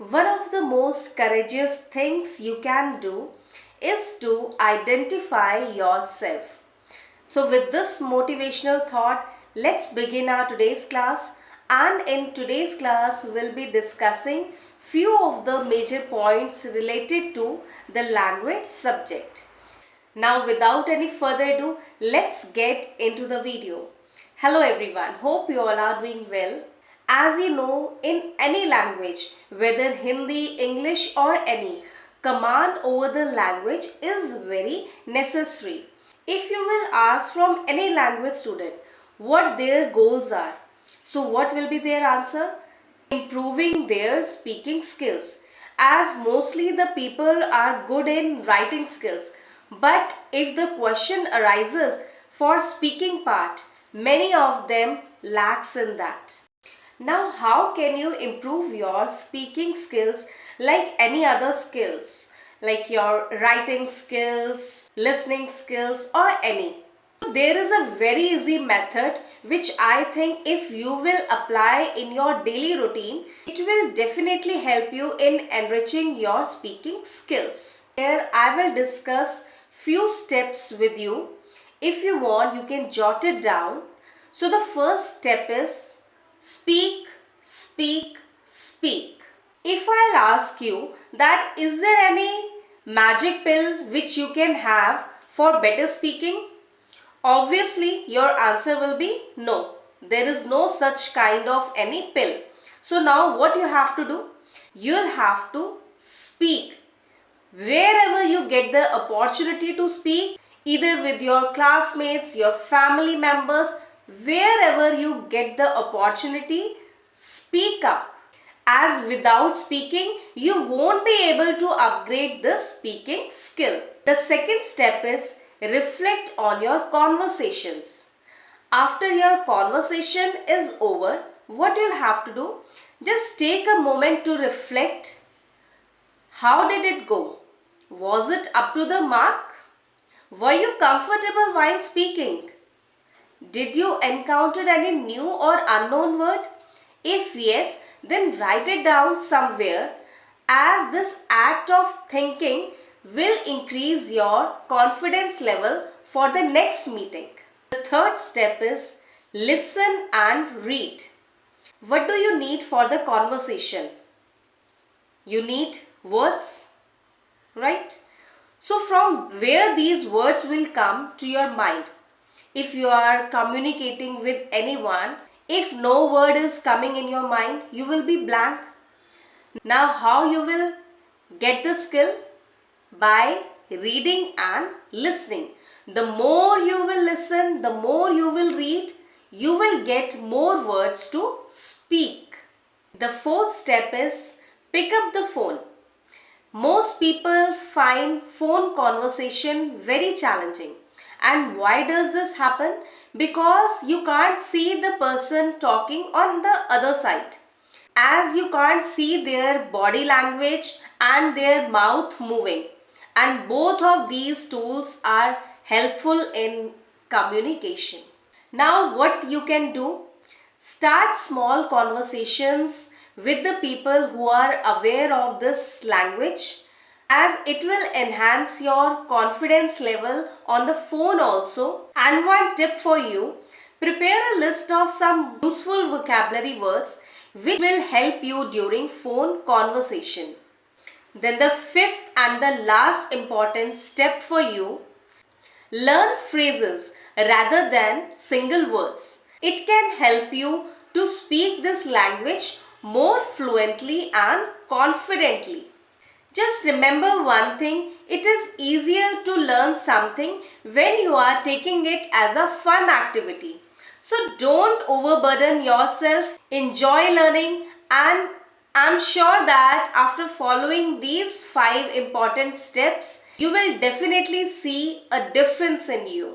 One of the most courageous things you can do is to identify yourself. So with this motivational thought, let's begin our today's class. And in today's class, we'll be discussing few of the major points related to the language subject. Now without any further ado, let's get into the video. Hello everyone, hope you all are doing well. As you know, in any language, whether Hindi, English or any, command over the language is very necessary. If you will ask from any language student what their goals are, so what will be their answer? Improving their speaking skills, as mostly the people are good in writing skills. But if the question arises for speaking part, many of them lacks in that. Now, how can you improve your speaking skills like any other skills, like your writing skills, listening skills, or any? There is a very easy method which I think if you will apply in your daily routine, it will definitely help you in enriching your speaking skills. Here I will discuss few steps with you. If you want, you can jot it down. So the first step is speak, speak, speak. If I'll ask you that is there any magic pill which you can have for better speaking? Obviously, your answer will be no. There is no such kind of any pill. So now what you have to do? You'll have to speak. Wherever you get the opportunity to speak, either with your classmates, your family members, wherever you get the opportunity, speak up. As without speaking, you won't be able to upgrade the speaking skill. The second step is reflect on your conversations. After your conversation is over, what you'll have to do? Just take a moment to reflect. How did it go? Was it up to the mark? Were you comfortable while speaking? Did you encounter any new or unknown word? If yes, then write it down somewhere, as this act of thinking will increase your confidence level for the next meeting. The third step is listen and read. What do you need for the conversation? You need words, right? So from where these words will come to your mind? If you are communicating with anyone, if no word is coming in your mind, you will be blank. Now how you will get the skill? By reading and listening. The more you will listen, the more you will read, you will get more words to speak. The fourth step is pick up the phone. Most people find phone conversation very challenging. And why does this happen? Because you can't see the person talking on the other side. As you can't see their body language and their mouth moving. And both of these tools are helpful in communication. Now what you can do? Start small conversations with the people who are aware of this language, as it will enhance your confidence level on the phone also. And one tip for you, prepare a list of some useful vocabulary words which will help you during phone conversation. Then the fifth and the last important step for you, learn phrases rather than single words. It can help you to speak this language more fluently and confidently. Just remember one thing, it is easier to learn something when you are taking it as a fun activity. So don't overburden yourself, enjoy learning, and I'm sure that after following these 5 important steps, you will definitely see a difference in you.